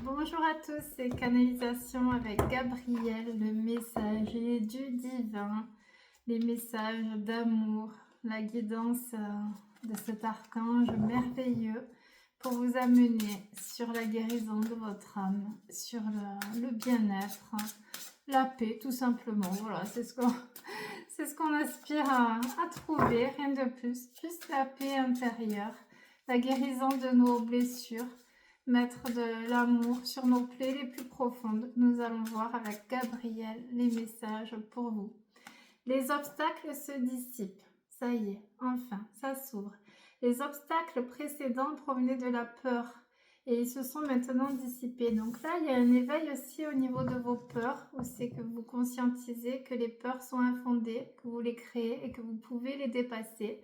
Bonjour à tous, c'est Canalisation avec Gabrielle, le messager du divin, les messages d'amour, la guidance de cet archange merveilleux pour vous amener sur la guérison de votre âme, sur le bien-être, la paix tout simplement. Voilà, c'est ce qu'on aspire à trouver, rien de plus, juste la paix intérieure, la guérison de nos blessures. Mettre de l'amour sur nos plaies les plus profondes. Nous allons voir avec Gabrielle les messages pour vous. Les obstacles se dissipent. Ça y est, enfin, ça s'ouvre. Les obstacles précédents provenaient de la peur et ils se sont maintenant dissipés. Donc là, il y a un éveil aussi au niveau de vos peurs, où c'est que vous conscientisez que les peurs sont infondées, que vous les créez et que vous pouvez les dépasser.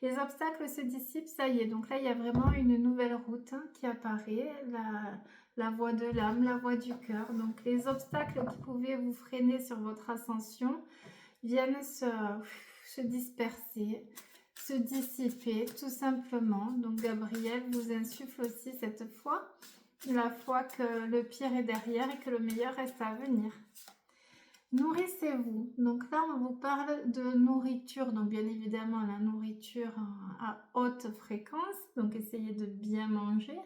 Les obstacles se dissipent, ça y est. Donc là, il y a vraiment une nouvelle route qui apparaît, la voie de l'âme, la voie du cœur. Donc les obstacles qui pouvaient vous freiner sur votre ascension viennent se disperser, se dissiper tout simplement. Donc Gabrielle vous insuffle aussi cette foi, la foi que le pire est derrière et que le meilleur reste à venir. Nourrissez-vous. Donc là, on vous parle de nourriture. Donc bien évidemment, la nourriture à haute fréquence. Donc essayez de bien manger.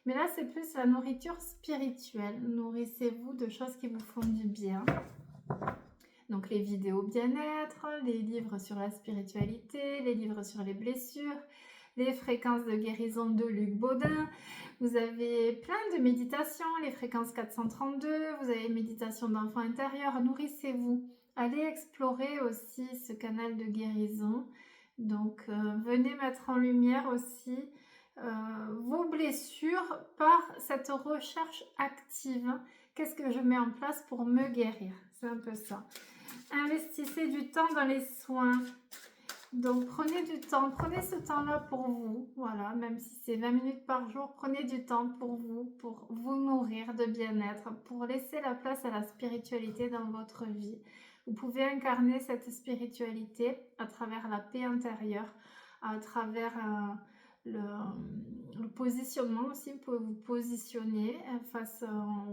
Mais là, c'est plus la nourriture spirituelle. Nourrissez-vous de choses qui vous font du bien. Donc les vidéos bien-être, les livres sur la spiritualité, les livres sur les blessures, les fréquences de guérison de Luc Baudin. Vous avez plein de méditations, les fréquences 432, vous avez méditation d'enfant intérieur. Nourrissez-vous. Allez explorer aussi ce canal de guérison. Donc venez mettre en lumière aussi vos blessures par cette recherche active. Qu'est-ce que je mets en place pour me guérir? C'est un peu ça. Investissez du temps dans les soins. Donc prenez du temps, prenez ce temps-là pour vous, voilà, même si c'est 20 minutes par jour, prenez du temps pour vous nourrir de bien-être, pour laisser la place à la spiritualité dans votre vie. Vous pouvez incarner cette spiritualité à travers la paix intérieure, à travers le positionnement aussi. Vous pouvez vous positionner face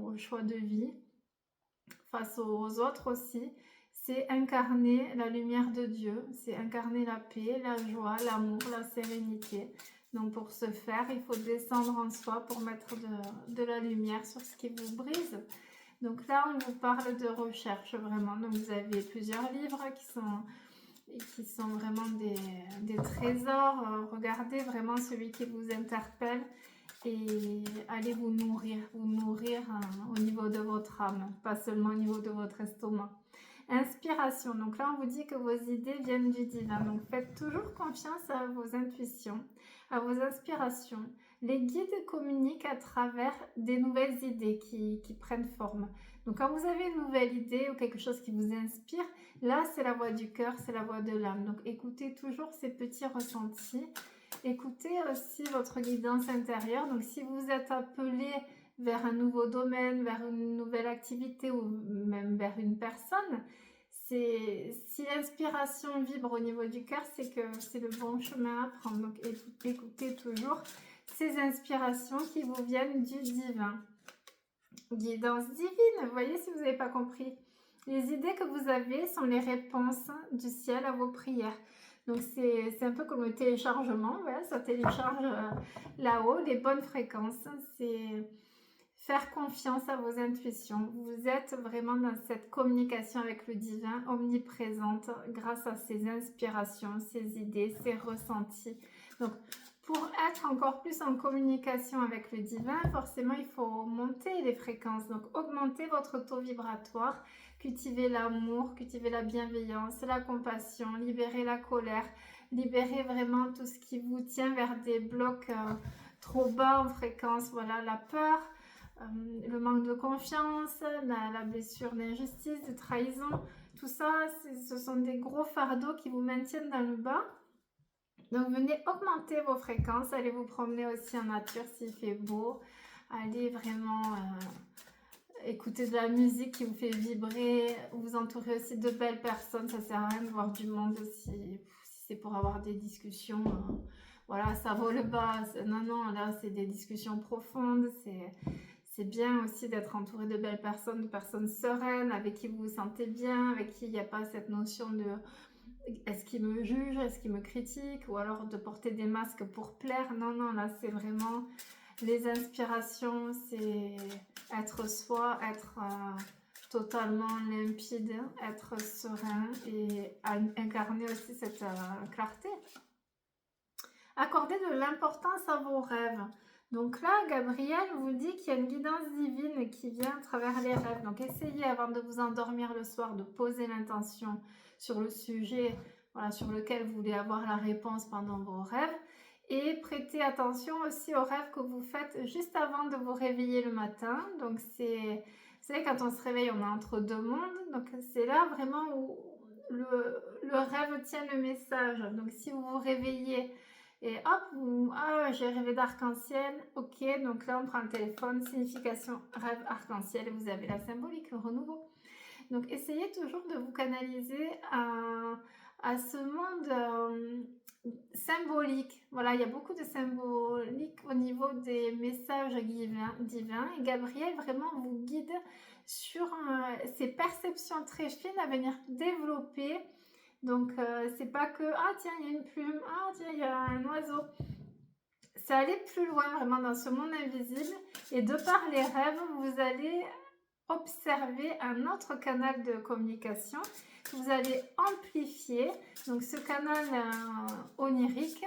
au choix de vie, face aux autres aussi. C'est incarner la lumière de Dieu, c'est incarner la paix, la joie, l'amour, la sérénité. Donc pour ce faire, il faut descendre en soi pour mettre de la lumière sur ce qui vous brise. Donc là, on vous parle de recherche vraiment. Donc vous avez plusieurs livres qui sont vraiment des trésors. Regardez vraiment celui qui vous interpelle et allez vous nourrir au niveau de votre âme, pas seulement au niveau de votre estomac. Inspiration. Donc là, on vous dit que vos idées viennent du divin. Donc faites toujours confiance à vos intuitions, à vos inspirations. Les guides communiquent à travers des nouvelles idées qui prennent forme. Donc quand vous avez une nouvelle idée ou quelque chose qui vous inspire, là, c'est la voix du cœur, c'est la voix de l'âme. Donc écoutez toujours ces petits ressentis. Écoutez aussi votre guidance intérieure. Donc si vous êtes appelé vers un nouveau domaine, vers une nouvelle activité ou même vers une personne, si l'inspiration vibre au niveau du cœur, c'est que c'est le bon chemin à prendre. Donc écoutez toujours ces inspirations qui vous viennent du divin. Guidance divine, vous voyez si vous n'avez pas compris. Les idées que vous avez sont les réponses du ciel à vos prières. Donc c'est un peu comme le téléchargement, voilà, ça télécharge là-haut les bonnes fréquences. C'est faire confiance à vos intuitions. Vous êtes vraiment dans cette communication avec le divin, omniprésente, grâce à ces inspirations, ces idées, ces ressentis. Donc, pour être encore plus en communication avec le divin, forcément, il faut monter les fréquences. Donc, augmenter votre taux vibratoire, cultiver l'amour, cultiver la bienveillance, la compassion, libérer la colère, libérer vraiment tout ce qui vous tient vers des blocs trop bas en fréquence. Voilà, la peur, le manque de confiance, la blessure d'injustice, de trahison, tout ça, ce sont des gros fardeaux qui vous maintiennent dans le bas. Donc venez augmenter vos fréquences, allez vous promener aussi en nature s'il fait beau, allez vraiment écouter de la musique qui vous fait vibrer, vous entourer aussi de belles personnes, ça sert à rien de voir du monde si c'est pour avoir des discussions, voilà, ça vaut le bas, non, là c'est des discussions profondes, c'est bien aussi d'être entouré de belles personnes, de personnes sereines, avec qui vous vous sentez bien, avec qui il n'y a pas cette notion de est-ce qu'il me juge, est-ce qu'il me critique, ou alors de porter des masques pour plaire. Non, non, là c'est vraiment les inspirations, c'est être soi, être totalement limpide, être serein et incarner aussi cette clarté. Accordez de l'importance à vos rêves. Donc là, Gabriel vous dit qu'il y a une guidance divine qui vient à travers les rêves. Donc essayez avant de vous endormir le soir de poser l'intention sur le sujet sur lequel vous voulez avoir la réponse pendant vos rêves. Et prêtez attention aussi aux rêves que vous faites juste avant de vous réveiller le matin. Donc vous savez, quand on se réveille, on est entre deux mondes. Donc c'est là vraiment où le rêve tient le message. Donc si vous vous réveillez et hop, j'ai rêvé d'arc-en-ciel, ok, donc là on prend le téléphone, signification rêve arc-en-ciel, et vous avez la symbolique, le renouveau. Donc essayez toujours de vous canaliser à ce monde symbolique. Voilà, il y a beaucoup de symbolique au niveau des messages divins, et Gabriel vraiment vous guide sur ces perceptions très fines à venir développer. Donc c'est pas que tiens il y a une plume, tiens il y a un oiseau. C'est aller plus loin vraiment dans ce monde invisible, et de par les rêves vous allez observer un autre canal de communication que vous allez amplifier. Donc ce canal onirique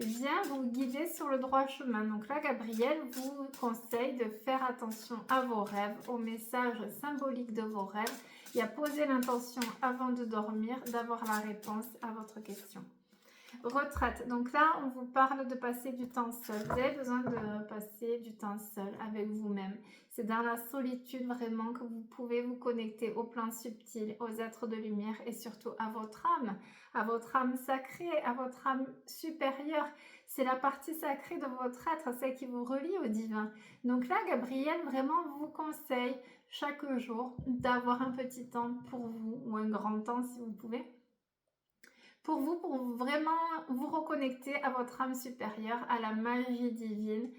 vient vous guider sur le droit chemin. Donc là Gabriel vous conseille de faire attention à vos rêves, aux messages symboliques de vos rêves, et à poser l'intention avant de dormir d'avoir la réponse à votre question. Retraite. Donc là, on vous parle de passer du temps seul. Vous avez besoin de passer du temps seul avec vous-même. C'est dans la solitude vraiment que vous pouvez vous connecter au plan subtil, aux êtres de lumière et surtout à votre âme sacrée, à votre âme supérieure. C'est la partie sacrée de votre être, celle qui vous relie au divin. Donc là, Gabriel vraiment vous conseille chaque jour d'avoir un petit temps pour vous, ou un grand temps si vous pouvez, pour vraiment vous reconnecter à votre âme supérieure, à la magie divine,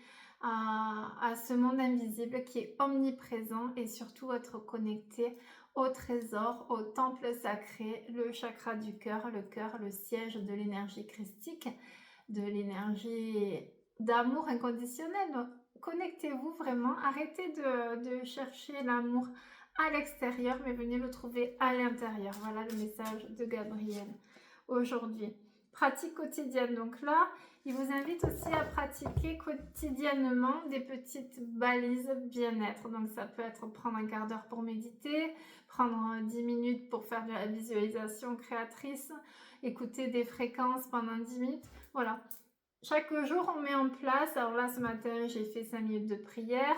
à ce monde invisible qui est omniprésent, et surtout être connecté au trésor, au temple sacré, le chakra du cœur, le siège de l'énergie christique, de l'énergie d'amour inconditionnel. Donc, connectez-vous vraiment, arrêtez de chercher l'amour à l'extérieur, mais venez le trouver à l'intérieur. Voilà le message de Gabriel aujourd'hui. Pratique quotidienne. Donc là, il vous invite aussi à pratiquer quotidiennement des petites balises bien-être. Donc ça peut être prendre un quart d'heure pour méditer, prendre 10 minutes pour faire de la visualisation créatrice, écouter des fréquences pendant 10 minutes. Voilà. Chaque jour, on met en place. Alors là, ce matin, j'ai fait 5 minutes de prière.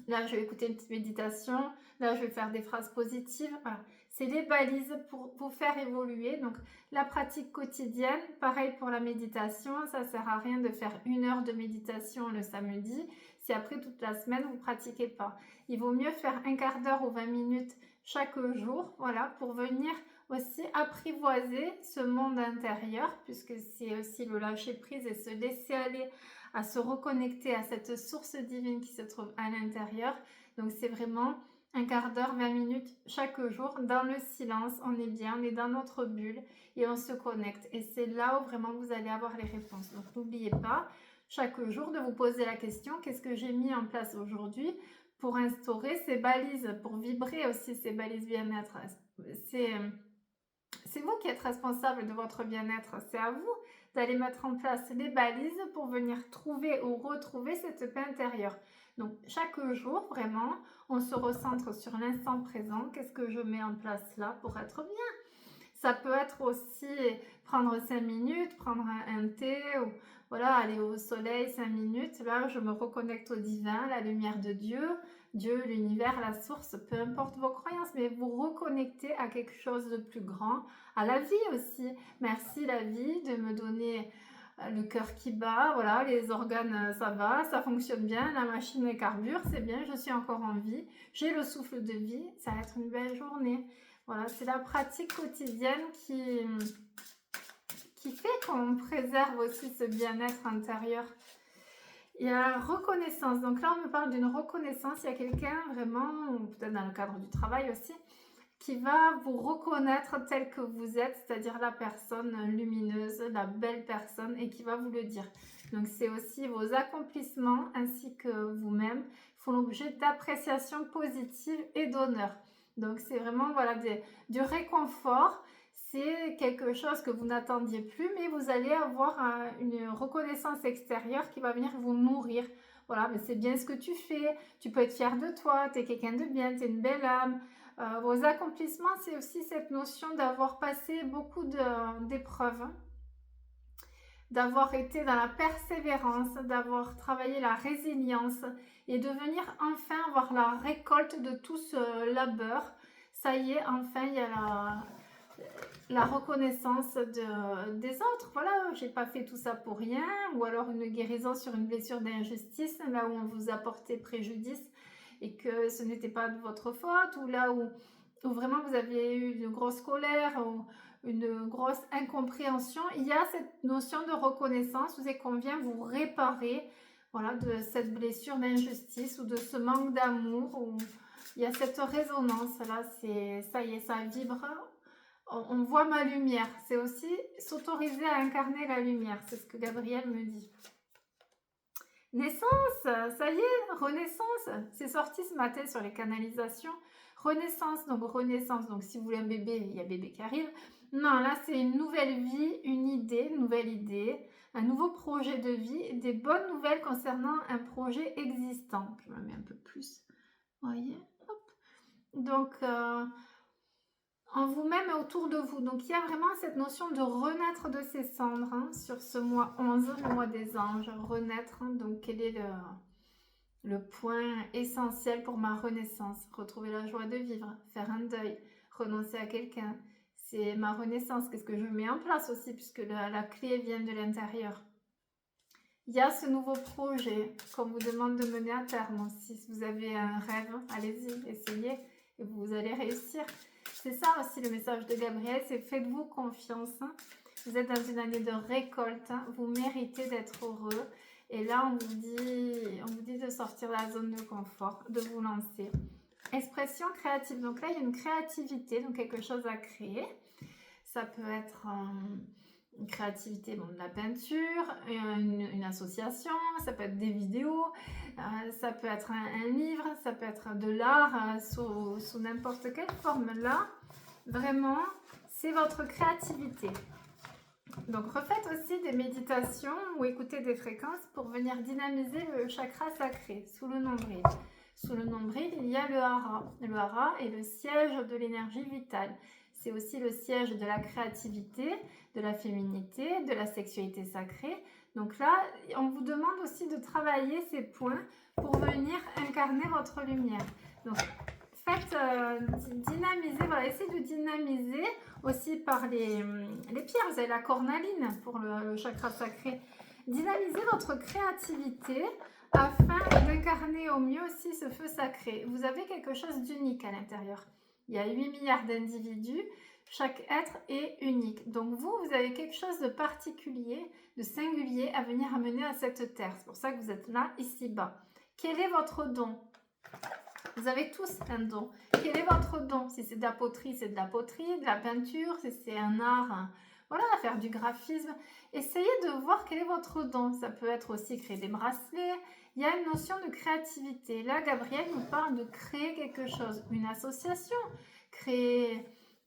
Là, je vais écouter une petite méditation. Là, je vais faire des phrases positives. Voilà. C'est les balises pour vous faire évoluer. Donc, la pratique quotidienne, pareil pour la méditation. Ça ne sert à rien de faire 1 heure de méditation le samedi si après toute la semaine, vous ne pratiquez pas. Il vaut mieux faire un quart d'heure ou 20 minutes chaque jour, voilà, pour venir aussi apprivoiser ce monde intérieur, puisque c'est aussi le lâcher prise et se laisser aller à se reconnecter à cette source divine qui se trouve à l'intérieur. Donc c'est vraiment un quart d'heure, 20 minutes chaque jour dans le silence. On est bien, on est dans notre bulle et on se connecte. Et c'est là où vraiment vous allez avoir les réponses. Donc n'oubliez pas chaque jour de vous poser la question: qu'est-ce que j'ai mis en place aujourd'hui pour instaurer ces balises, pour vibrer aussi ces balises bien-être. C'est vous qui êtes responsable de votre bien-être. C'est à vous d'aller mettre en place les balises pour venir trouver ou retrouver cette paix intérieure. Donc chaque jour, vraiment, on se recentre sur l'instant présent. Qu'est-ce que je mets en place là pour être bien? Ça peut être aussi prendre 5 minutes, prendre un thé, ou voilà, aller au soleil 5 minutes. Là, je me reconnecte au divin, la lumière de Dieu, l'univers, la source, peu importe vos croyances, mais vous reconnectez à quelque chose de plus grand, à la vie aussi. Merci la vie de me donner le cœur qui bat, voilà, les organes, ça va, ça fonctionne bien, la machine carbure, c'est bien, je suis encore en vie, j'ai le souffle de vie, ça va être une belle journée. Voilà, c'est la pratique quotidienne qui fait qu'on préserve aussi ce bien-être intérieur. Il y a reconnaissance. Donc là, on me parle d'une reconnaissance. Il y a quelqu'un vraiment, ou peut-être dans le cadre du travail aussi, qui va vous reconnaître tel que vous êtes, c'est-à-dire la personne lumineuse, la belle personne, et qui va vous le dire. Donc c'est aussi vos accomplissements ainsi que vous-même font l'objet d'appréciation positive et d'honneur. Donc c'est vraiment voilà, du réconfort. C'est quelque chose que vous n'attendiez plus, mais vous allez avoir une reconnaissance extérieure qui va venir vous nourrir. Voilà, mais c'est bien ce que tu fais, tu peux être fier de toi, tu es quelqu'un de bien, tu es une belle âme. Vos accomplissements, c'est aussi cette notion d'avoir passé beaucoup d'épreuves, d'avoir été dans la persévérance, d'avoir travaillé la résilience et de venir enfin avoir la récolte de tout ce labeur. Ça y est, enfin, il y a la reconnaissance des autres. Voilà, j'ai pas fait tout ça pour rien. Ou alors une guérison sur une blessure d'injustice, là où on vous a porté préjudice et que ce n'était pas de votre faute, ou là où vraiment vous aviez eu une grosse colère ou une grosse incompréhension. Il y a cette notion de reconnaissance, vous savez qu'on vient vous réparer, voilà, de cette blessure d'injustice ou de ce manque d'amour. Ou il y a cette résonance là, ça y est, ça vibre. On voit ma lumière. C'est aussi s'autoriser à incarner la lumière. C'est ce que Gabriel me dit. Naissance, ça y est, renaissance. C'est sorti ce matin sur les canalisations. Renaissance, donc si vous voulez un bébé, il y a bébé qui arrive. Non, là c'est une nouvelle vie, une nouvelle idée, un nouveau projet de vie, des bonnes nouvelles concernant un projet existant. Je me mets un peu plus, vous voyez, hop. Donc, en vous-même et autour de vous. Donc il y a vraiment cette notion de renaître de ses cendres hein, sur ce mois 11, le mois des anges, renaître. Hein, donc quel est le point essentiel pour ma renaissance? Retrouver la joie de vivre, faire un deuil, renoncer à quelqu'un. C'est ma renaissance. Qu'est-ce que je mets en place aussi puisque la clé vient de l'intérieur. Il y a ce nouveau projet qu'on vous demande de mener à terme. Si vous avez un rêve, allez-y, essayez et vous allez réussir. C'est ça aussi le message de Gabriel, c'est faites-vous confiance. Vous êtes dans une année de récolte, vous méritez d'être heureux. Et là, on vous dit de sortir de la zone de confort, de vous lancer. Expression créative. Donc là, il y a une créativité, donc quelque chose à créer. Ça peut être une créativité, bon, de la peinture, une association, ça peut être des vidéos, ça peut être un livre, ça peut être de l'art sous n'importe quelle forme. Là, vraiment, c'est votre créativité. Donc, refaites aussi des méditations ou écoutez des fréquences pour venir dynamiser le chakra sacré sous le nombril. Sous le nombril, il y a le hara. Le hara est le siège de l'énergie vitale. C'est aussi le siège de la créativité, de la féminité, de la sexualité sacrée. Donc là, on vous demande aussi de travailler ces points pour venir incarner votre lumière. Donc, faites dynamiser, voilà, essayez de dynamiser aussi par les pierres. Vous avez la cornaline pour le chakra sacré. Dynamisez votre créativité afin d'incarner au mieux aussi ce feu sacré. Vous avez quelque chose d'unique à l'intérieur. Il y a 8 milliards d'individus, chaque être est unique. Donc vous avez quelque chose de particulier, de singulier à venir amener à cette terre. C'est pour ça que vous êtes là, ici-bas. Quel est votre don? Vous avez tous un don. Quel est votre don? Si c'est de la poterie, c'est de la poterie, de la peinture, si c'est un art, voilà, faire du graphisme. Essayez de voir quel est votre don. Ça peut être aussi créer des bracelets. Il y a une notion de créativité. Là, Gabriel nous parle de créer quelque chose, une association, créer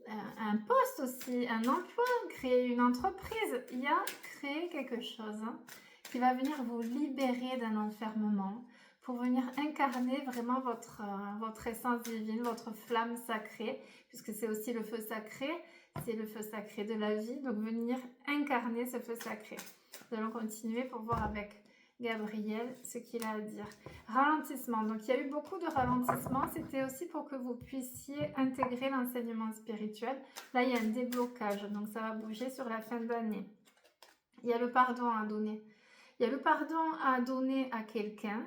un poste aussi, un emploi, créer une entreprise. Il y a créer quelque chose qui va venir vous libérer d'un enfermement, pour venir incarner vraiment votre essence divine, votre flamme sacrée, puisque c'est aussi le feu sacré, c'est le feu sacré de la vie, donc venir incarner ce feu sacré. Nous allons continuer pour voir avec Gabriel ce qu'il a à dire. Ralentissement, donc il y a eu beaucoup de ralentissement, c'était aussi pour que vous puissiez intégrer l'enseignement spirituel. Là, il y a un déblocage, donc ça va bouger sur la fin d'année. Il y a le pardon à donner. Il y a le pardon à donner à quelqu'un,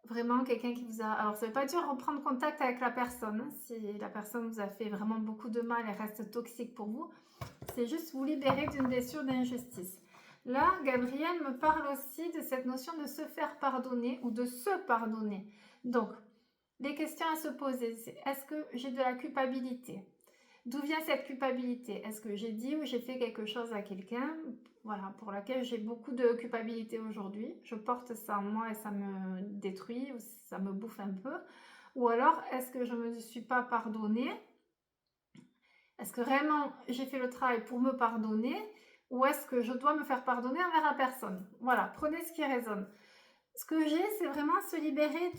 vraiment quelqu'un qui vous a... Alors, ça ne veut pas dire reprendre contact avec la personne. Si la personne vous a fait vraiment beaucoup de mal et reste toxique pour vous, c'est juste vous libérer d'une blessure d'injustice. Là, Gabriel me parle aussi de cette notion de se faire pardonner ou de se pardonner. Donc, les questions à se poser, c'est est-ce que j'ai de la culpabilité? D'où vient cette culpabilité? Est-ce que j'ai dit ou j'ai fait quelque chose à quelqu'un, voilà, pour laquelle j'ai beaucoup de culpabilité aujourd'hui? Je porte ça en moi et ça me détruit ou ça me bouffe un peu. Ou alors, est-ce que je ne me suis pas pardonnée? Est-ce que vraiment j'ai fait le travail pour me pardonner? Ou est-ce que je dois me faire pardonner envers la personne? Voilà, prenez ce qui résonne. Ce que j'ai, c'est vraiment se libérer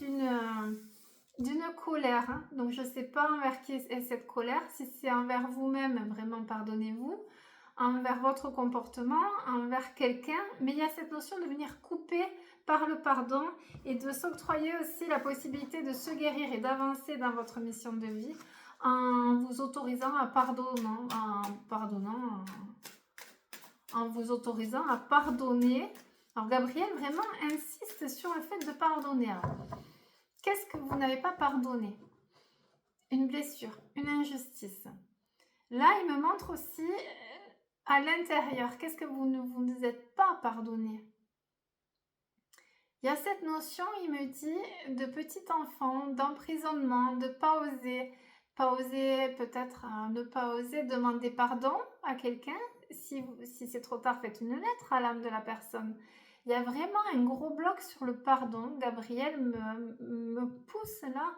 d'une colère. Hein. Donc, je ne sais pas envers qui est cette colère. Si c'est envers vous-même, vraiment pardonnez-vous. Envers votre comportement, envers quelqu'un. Mais il y a cette notion de venir couper par le pardon et de s'octroyer aussi la possibilité de se guérir et d'avancer dans votre mission de vie en vous autorisant à en vous autorisant à pardonner. Alors, Gabriel vraiment insiste sur le fait de pardonner. Alors, qu'est-ce que vous n'avez pas pardonné? Une blessure, une injustice. Là, il me montre aussi à l'intérieur, qu'est-ce que vous ne vous êtes pas pardonné? Il y a cette notion, il me dit, de petit enfant, d'emprisonnement, de pas oser peut-être ne pas oser demander pardon à quelqu'un. Si c'est trop tard, faites une lettre à l'âme de la personne. Il y a vraiment un gros bloc sur le pardon. Gabriel me pousse là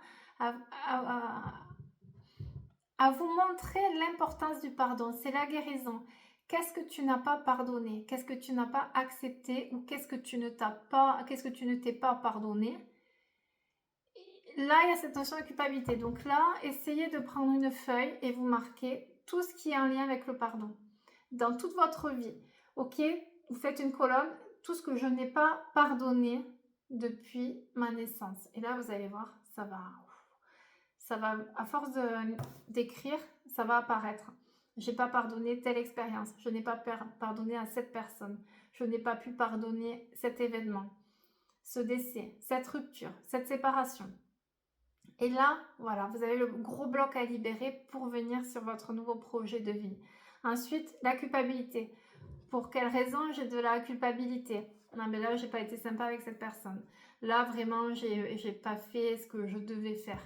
à vous montrer l'importance du pardon. C'est la guérison. Qu'est-ce que tu n'as pas pardonné? Qu'est-ce que tu n'as pas accepté? Ou qu'est-ce que tu ne t'es pas pardonné? Là, il y a cette notion de culpabilité. Donc là, essayez de prendre une feuille et vous marquez tout ce qui est en lien avec le pardon. Dans toute votre vie. Ok? Vous faites une colonne, tout ce que je n'ai pas pardonné depuis ma naissance. Et là, vous allez voir, ça va, à force d'écrire, ça va apparaître. J'ai pas pardonné telle expérience. Je n'ai pas pardonné à cette personne. Je n'ai pas pu pardonner cet événement, ce décès, cette rupture, cette séparation. Et là, voilà, vous avez le gros bloc à libérer pour venir sur votre nouveau projet de vie. Ensuite, la culpabilité. Pour quelle raison j'ai de la culpabilité? Non, mais là, j'ai pas été sympa avec cette personne. Là, vraiment, j'ai pas fait ce que je devais faire.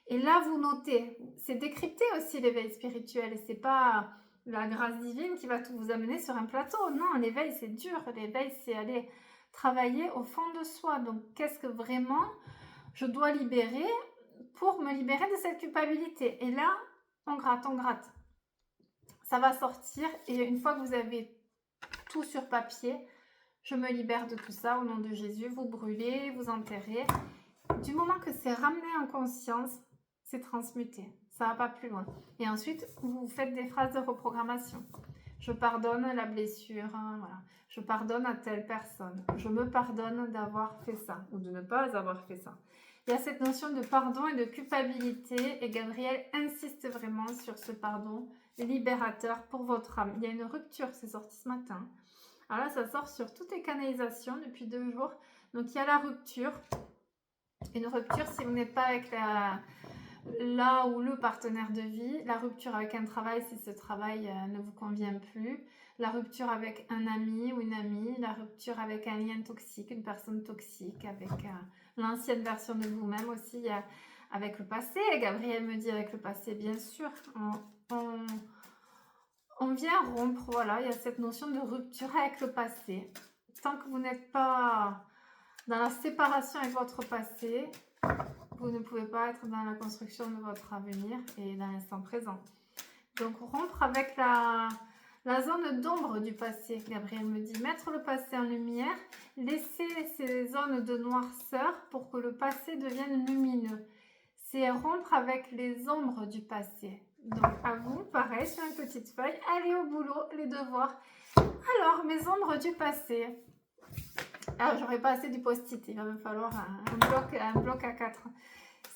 Et là, vous notez. C'est décrypter aussi l'éveil spirituel. C'est pas la grâce divine qui va tout vous amener sur un plateau. Non, l'éveil, c'est dur. L'éveil, c'est aller travailler au fond de soi. Donc, qu'est-ce que vraiment je dois libérer pour me libérer de cette culpabilité? Et là, on gratte, on gratte. Ça va sortir. Et une fois que vous avez tout sur papier, je me libère de tout ça au nom de Jésus. Vous brûlez, vous enterrez. Du moment que c'est ramené en conscience, c'est transmuté. Ça va pas plus loin. Et ensuite, vous faites des phrases de reprogrammation. Je pardonne la blessure, hein, voilà. Je pardonne à telle personne. Je me pardonne d'avoir fait ça ou de ne pas avoir fait ça. Il y a cette notion de pardon et de culpabilité et Gabriel insiste vraiment sur ce pardon libérateur pour votre âme. Il y a une rupture, c'est sorti ce matin. Alors là, ça sort sur toutes les canalisations depuis 2 jours. Donc, il y a la rupture. Une rupture si vous n'êtes pas avec là ou le partenaire de vie. La rupture avec un travail si ce travail ne vous convient plus. La rupture avec un ami ou une amie. La rupture avec un lien toxique, une personne toxique. Avec l'ancienne version de vous-même aussi. Avec le passé. Gabriel me dit avec le passé, bien sûr. On vient rompre, voilà, il y a cette notion de rupture avec le passé. Tant que vous n'êtes pas dans la séparation avec votre passé, vous ne pouvez pas être dans la construction de votre avenir et dans l'instant présent. Donc rompre avec la zone d'ombre du passé, Gabriel me dit. Mettre le passé en lumière, laisser ces zones de noirceur pour que le passé devienne lumineux. C'est rompre avec les ombres du passé. Donc à vous, pareil, sur une petite feuille, allez au boulot, les devoirs. Alors, mes ombres du passé. Ah, j'aurais pas assez du post-it, il va me falloir un bloc à 4.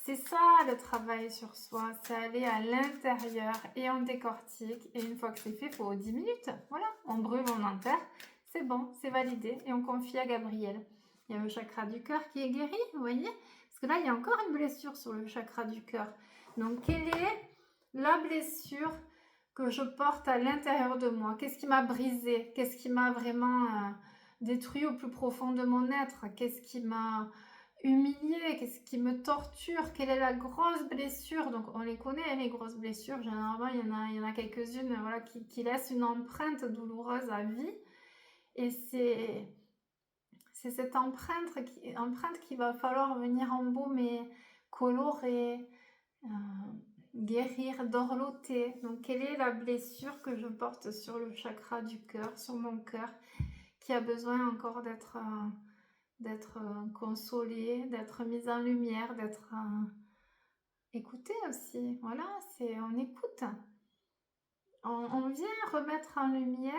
C'est ça le travail sur soi, c'est aller à l'intérieur et on décortique. Et une fois que c'est fait, il faut 10 minutes. Voilà, on brûle, on enterre. C'est bon, c'est validé et on confie à Gabriel. Il y a le chakra du cœur qui est guéri, vous voyez? Parce que là, il y a encore une blessure sur le chakra du cœur. Donc, quelle est la blessure que je porte à l'intérieur de moi. Qu'est-ce qui m'a brisé? Qu'est-ce qui m'a vraiment détruit au plus profond de mon être? Qu'est-ce qui m'a humilié? Qu'est-ce qui me torture? Quelle est la grosse blessure? Donc on les connaît, hein, les grosses blessures. Généralement, il y en a quelques-unes voilà, qui laissent une empreinte douloureuse à vie. Et c'est cette empreinte qu'il va falloir venir embaumer, colorer, guérir, dorloter. Donc, quelle est la blessure que je porte sur le chakra du cœur, sur mon cœur, qui a besoin encore d'être consolée, d'être mise en lumière, d'être écoutée aussi. Voilà, on écoute. On vient remettre en lumière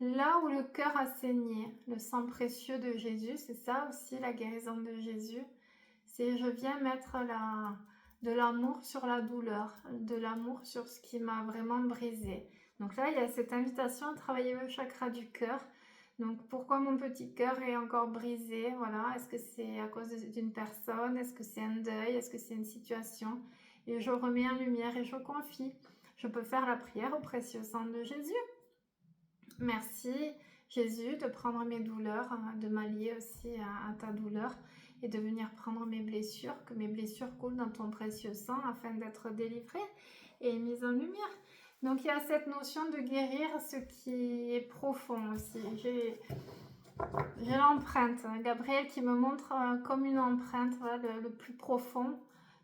là où le cœur a saigné, le sang précieux de Jésus. C'est ça aussi la guérison de Jésus. C'est je viens mettre de l'amour sur la douleur, de l'amour sur ce qui m'a vraiment brisé. Donc là, il y a cette invitation à travailler le chakra du cœur. Donc pourquoi mon petit cœur est encore brisé? Voilà, est-ce que c'est à cause d'une personne? Est-ce que c'est un deuil? Est-ce que c'est une situation? Et je remets en lumière et je confie. Je peux faire la prière au précieux sang de Jésus. Merci Jésus de prendre mes douleurs, de m'allier aussi à ta douleur et de venir prendre mes blessures, que mes blessures coulent dans ton précieux sang afin d'être délivrées et mises en lumière. Donc il y a cette notion de guérir ce qui est profond aussi. J'ai l'empreinte, Gabriel qui me montre comme une empreinte, voilà, le plus profond.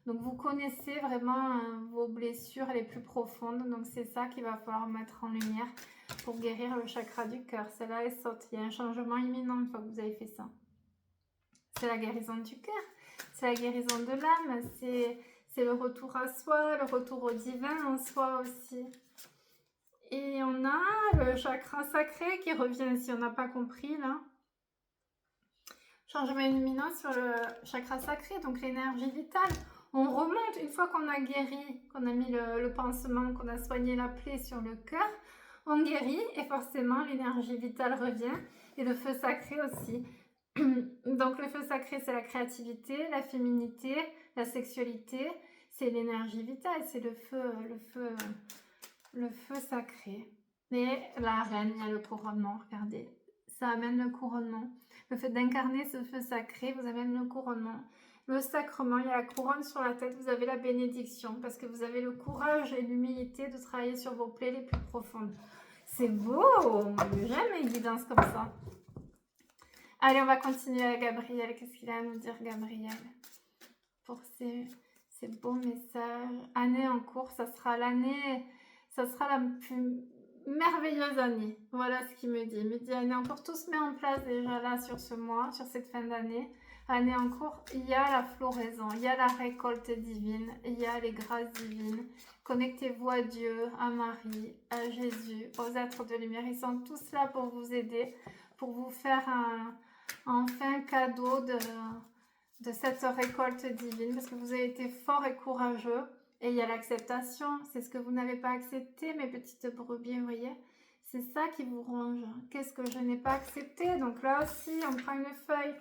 Donc vous connaissez vraiment vos blessures les plus profondes, donc c'est ça qu'il va falloir mettre en lumière pour guérir le chakra du cœur. Celle-là est saute, il y a un changement imminent une fois que vous avez fait ça. C'est la guérison du cœur, c'est la guérison de l'âme, c'est le retour à soi, le retour au divin en soi aussi. Et on a le chakra sacré qui revient, si on n'a pas compris là. Changement lumineux sur le chakra sacré, donc l'énergie vitale. On remonte, une fois qu'on a guéri, qu'on a mis le pansement, qu'on a soigné la plaie sur le cœur, on guérit et forcément l'énergie vitale revient et le feu sacré aussi. Donc le feu sacré, c'est la créativité, la féminité, la sexualité, c'est l'énergie vitale, c'est le feu sacré. Et la reine, il y a le couronnement, regardez, ça amène le couronnement. Le fait d'incarner ce feu sacré vous amène le couronnement. Le sacrement, il y a la couronne sur la tête, vous avez la bénédiction parce que vous avez le courage et l'humilité de travailler sur vos plaies les plus profondes. C'est beau, j'aime les guidances comme ça. Allez, on va continuer avec Gabriel. Qu'est-ce qu'il a à nous dire, Gabriel, pour ces beaux messages? Année en cours, ça sera la plus merveilleuse année. Voilà ce qu'il me dit. Il me dit année en cours, tout se met en place déjà là sur ce mois, sur cette fin d'année. Année en cours, il y a la floraison, il y a la récolte divine, il y a les grâces divines. Connectez-vous à Dieu, à Marie, à Jésus, aux êtres de lumière. Ils sont tous là pour vous aider, pour vous faire un cadeau de cette récolte divine, parce que vous avez été fort et courageux. Et il y a l'acceptation, c'est ce que vous n'avez pas accepté, mes petites brebis, vous voyez. C'est ça qui vous ronge. Qu'est-ce que je n'ai pas accepté? Donc là aussi, on prend une feuille.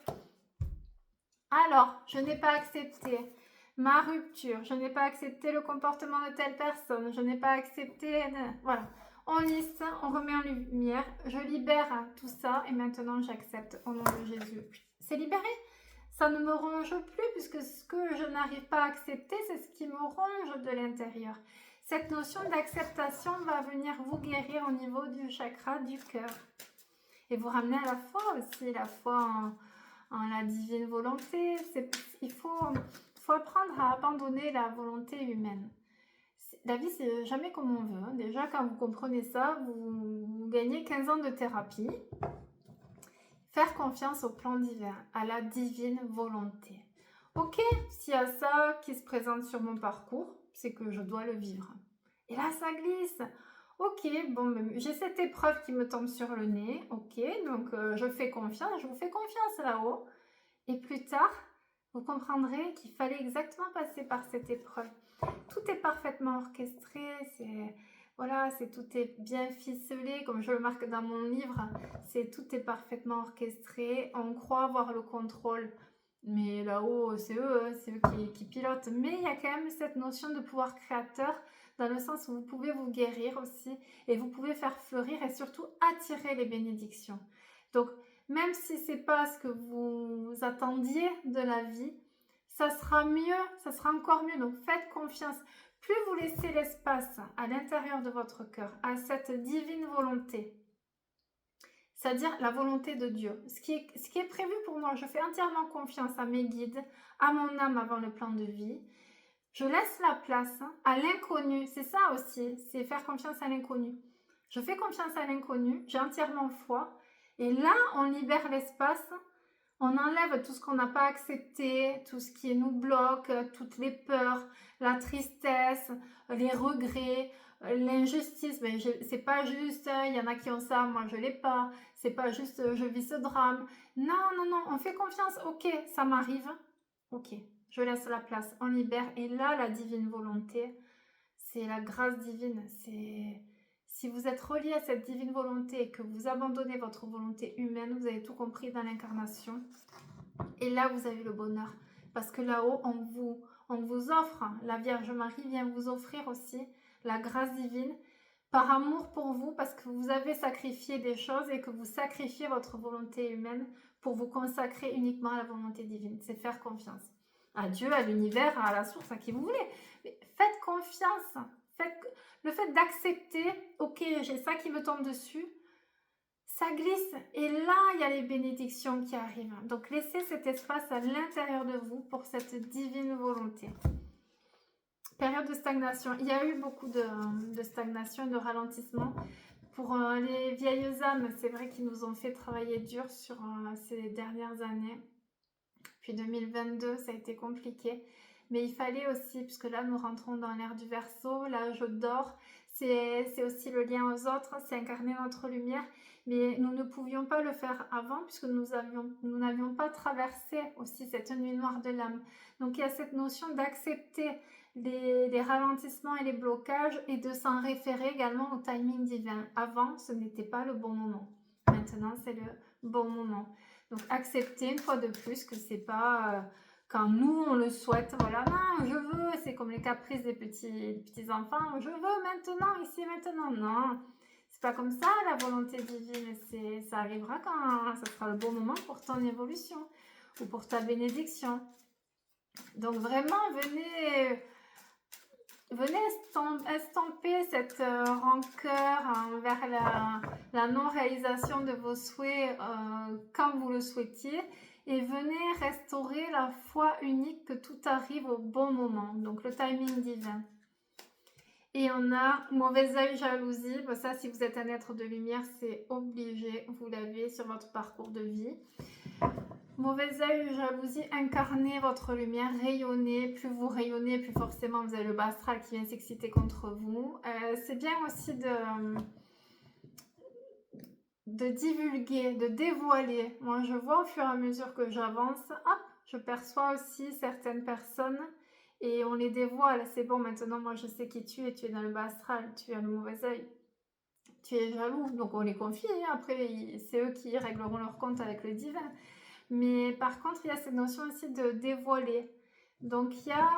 Alors, je n'ai pas accepté ma rupture, je n'ai pas accepté le comportement de telle personne, je n'ai pas accepté... Voilà, on liste, on remet en lumière, je libère tout ça et maintenant j'accepte au nom de Jésus. C'est libéré. Ça ne me ronge plus puisque ce que je n'arrive pas à accepter, c'est ce qui me ronge de l'intérieur. Cette notion d'acceptation va venir vous guérir au niveau du chakra du cœur. Et vous ramener à la foi aussi, la foi en la divine volonté. Il faut apprendre à abandonner la volonté humaine. La vie, c'est jamais comme on veut. Déjà, quand vous comprenez ça, vous gagnez 15 ans de thérapie. Faire confiance au plan divin, à la divine volonté. Ok, s'il y a ça qui se présente sur mon parcours, c'est que je dois le vivre. Et là, ça glisse. Ok, bon, j'ai cette épreuve qui me tombe sur le nez. Ok, donc je fais confiance, je vous fais confiance là-haut. Et plus tard, vous comprendrez qu'il fallait exactement passer par cette épreuve. Tout est parfaitement orchestré, tout est bien ficelé, comme je le marque dans mon livre, tout est parfaitement orchestré. On croit avoir le contrôle Mais là-haut, c'est eux qui pilotent. Mais il y a quand même cette notion de pouvoir créateur, dans le sens où vous pouvez vous guérir aussi, et vous pouvez faire fleurir et surtout attirer les bénédictions. Donc, même si c'est pas ce que vous attendiez de la vie, ça sera mieux, ça sera encore mieux. Donc, faites confiance. Plus vous laissez l'espace à l'intérieur de votre cœur, à cette divine volonté, c'est-à-dire la volonté de Dieu. Ce qui est prévu pour moi, je fais entièrement confiance à mes guides, à mon âme avant le plan de vie. Je laisse la place à l'inconnu, c'est ça aussi, c'est faire confiance à l'inconnu. Je fais confiance à l'inconnu, j'ai entièrement foi, et là, on libère l'espace, on enlève tout ce qu'on n'a pas accepté, tout ce qui nous bloque, toutes les peurs, la tristesse, les regrets, l'injustice. Mais c'est pas juste, il y en a qui ont ça, moi je l'ai pas. C'est pas juste, je vis ce drame. Non, non, non, on fait confiance. Ok, ça m'arrive. Ok, je laisse la place, on libère. Et là, la divine volonté, c'est la grâce divine. C'est si vous êtes relié à cette divine volonté et que vous abandonnez votre volonté humaine, vous avez tout compris dans l'incarnation. Et là, vous avez le bonheur. Parce que là-haut, on vous offre, la Vierge Marie vient vous offrir aussi la grâce divine par amour pour vous, parce que vous avez sacrifié des choses et que vous sacrifiez votre volonté humaine pour vous consacrer uniquement à la volonté divine. C'est faire confiance à Dieu, à l'univers, à la source, à qui vous voulez. Mais faites confiance. Le fait d'accepter, ok, j'ai ça qui me tombe dessus, ça glisse et là il y a les bénédictions qui arrivent. Donc laissez cet espace à l'intérieur de vous pour cette divine volonté. Période de stagnation. Il y a eu beaucoup de stagnation, de ralentissement. Pour les vieilles âmes, c'est vrai qu'ils nous ont fait travailler dur sur ces dernières années. Puis 2022, ça a été compliqué. Mais il fallait aussi, puisque là nous rentrons dans l'ère du Verseau, l'âge d'or, c'est aussi le lien aux autres, c'est incarner notre lumière. Mais nous ne pouvions pas le faire avant, puisque nous n'avions pas traversé aussi cette nuit noire de l'âme. Donc il y a cette notion d'accepter les ralentissements et les blocages et de s'en référer également au timing divin. Avant, ce n'était pas le bon moment. Maintenant, c'est le bon moment. Donc accepter une fois de plus que c'est pas quand nous on le souhaite, voilà, non, je veux, c'est comme les caprices des petits enfants, je veux maintenant, ici maintenant, non, c'est pas comme ça la volonté divine, ça arrivera quand ça sera le bon moment pour ton évolution ou pour ta bénédiction. Donc vraiment, venez estomper cette rancœur envers la non-réalisation de vos souhaits quand vous le souhaitiez et venez restaurer la foi unique que tout arrive au bon moment, donc le timing divin. Et on a mauvais œil, jalousie. Bon, ça, si vous êtes un être de lumière, c'est obligé, vous l'avez sur votre parcours de vie. Mauvais œil, jalousie, incarnez votre lumière, rayonnez. Plus vous rayonnez, plus forcément vous avez le bas astral qui vient s'exciter contre vous. C'est bien aussi de divulguer, de dévoiler. Moi, je vois au fur et à mesure que j'avance, hop, je perçois aussi certaines personnes et on les dévoile. C'est bon, maintenant, moi, je sais qui tu es dans le bas astral, tu as le mauvais œil. Tu es jaloux, donc on les confie. Après, c'est eux qui régleront leur compte avec le divin. Mais par contre, il y a cette notion aussi de dévoiler. Donc, il y a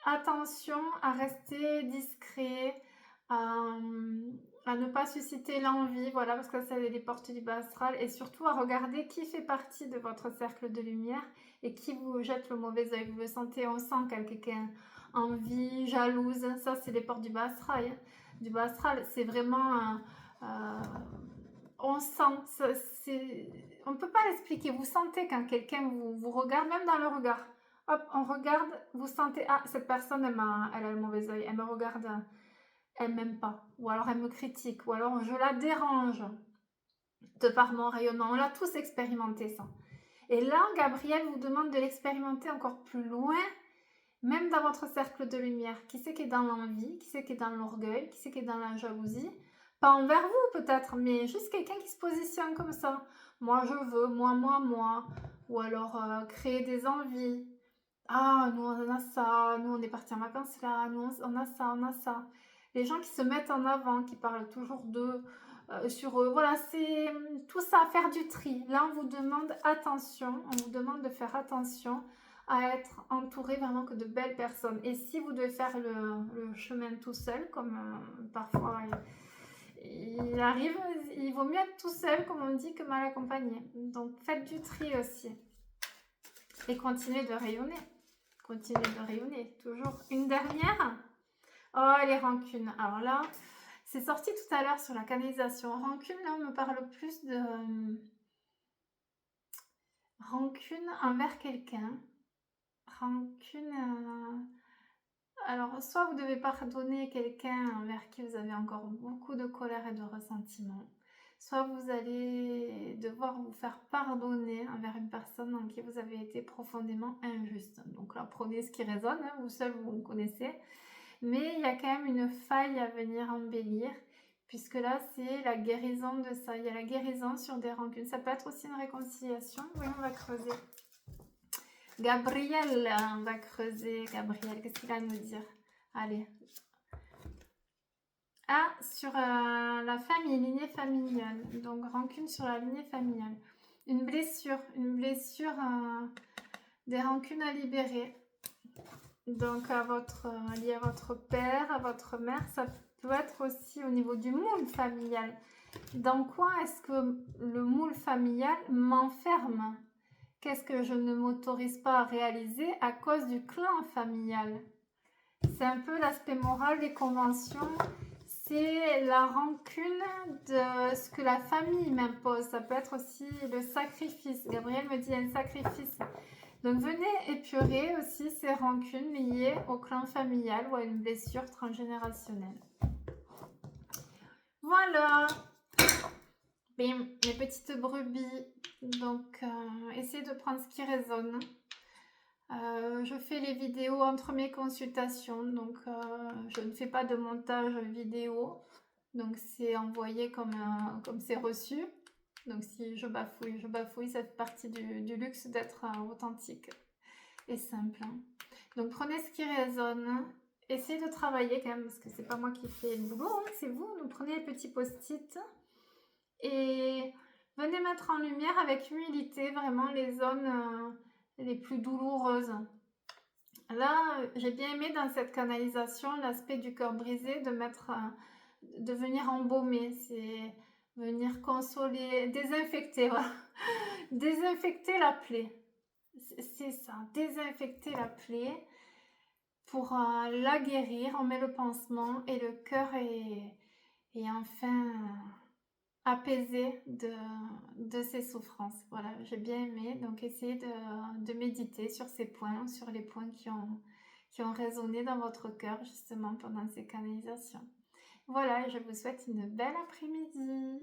attention à rester discret, à ne pas susciter l'envie, voilà, parce que ça, c'est les portes du bas astral, et surtout à regarder qui fait partie de votre cercle de lumière et qui vous jette le mauvais œil. Vous le sentez, on sent quelqu'un envie, jalouse, ça, c'est les portes du bas astral. Hein. Du bas astral, c'est vraiment... on sent, on ne peut pas l'expliquer, vous sentez quand quelqu'un vous regarde, même dans le regard, hop, on regarde, vous sentez, ah, cette personne, elle a le mauvais œil, elle me regarde, elle m'aime pas, ou alors elle me critique, ou alors je la dérange, de par mon rayonnement, on l'a tous expérimenté ça. Et là, Gabriel vous demande de l'expérimenter encore plus loin, même dans votre cercle de lumière. Qui c'est qui est dans l'envie, qui c'est qui est dans l'orgueil, qui c'est qui est dans la jalousie. Pas envers vous peut-être, mais juste quelqu'un qui se positionne comme ça. Moi je veux, moi. Ou alors créer des envies. Ah, nous on a ça, nous on est parti en vacances là, nous on a ça, on a ça. Les gens qui se mettent en avant, qui parlent toujours d'eux, sur eux. Voilà, c'est tout ça, faire du tri. Là, on vous demande attention, on vous demande de faire attention à être entouré vraiment que de belles personnes. Et si vous devez faire le chemin tout seul, comme parfois il arrive, il vaut mieux être tout seul, comme on dit, que mal accompagné. Donc, faites du tri aussi. Et continuez de rayonner. Continuez de rayonner, toujours. Une dernière. Oh, les rancunes. Alors là, c'est sorti tout à l'heure sur la canalisation. Rancune, là, on me parle plus de rancune envers quelqu'un. Rancune. Alors, soit vous devez pardonner quelqu'un envers qui vous avez encore beaucoup de colère et de ressentiment, soit vous allez devoir vous faire pardonner envers une personne en qui vous avez été profondément injuste. Donc là, prenez ce qui résonne, hein, vous seul vous connaissez. Mais il y a quand même une faille à venir embellir, puisque là, c'est la guérison de ça. Il y a la guérison sur des rancunes. Ça peut être aussi une réconciliation. Oui, on va creuser. Gabriel, on va creuser. Gabriel, qu'est-ce qu'il a à nous dire? Allez. Ah, sur la famille, lignée familiale. Donc, rancune sur la lignée familiale. Une blessure, des rancunes à libérer. Donc, lié à votre père, à votre mère, ça peut être aussi au niveau du moule familial. Dans quoi est-ce que le moule familial m'enferme? Qu'est-ce que je ne m'autorise pas à réaliser à cause du clan familial? C'est un peu l'aspect moral des conventions. C'est la rancune de ce que la famille m'impose. Ça peut être aussi le sacrifice. Gabriel me dit un sacrifice. Donc venez épurer aussi ces rancunes liées au clan familial ou à une blessure transgénérationnelle. Voilà. Bim, mes petites brebis. Donc essayez de prendre ce qui résonne. Je fais les vidéos entre mes consultations, donc je ne fais pas de montage vidéo, donc c'est envoyé comme c'est reçu. Donc si je bafouille, ça fait partie du luxe d'être authentique et simple. Donc prenez ce qui résonne, essayez de travailler quand même, parce que c'est pas moi qui fais le boulot, hein, c'est vous. Donc prenez les petits post-it et venez mettre en lumière avec humilité vraiment les zones les plus douloureuses. Là, j'ai bien aimé dans cette canalisation l'aspect du cœur brisé, de venir embaumer, c'est venir consoler, désinfecter, voilà. Désinfecter la plaie. C'est ça, désinfecter la plaie pour la guérir. On met le pansement et le cœur est enfin apaisé de ses souffrances. Voilà, j'ai bien aimé. Donc, essayez de méditer sur ces points, sur les points qui ont résonné dans votre cœur, justement, pendant ces canalisations. Voilà, je vous souhaite une belle après-midi.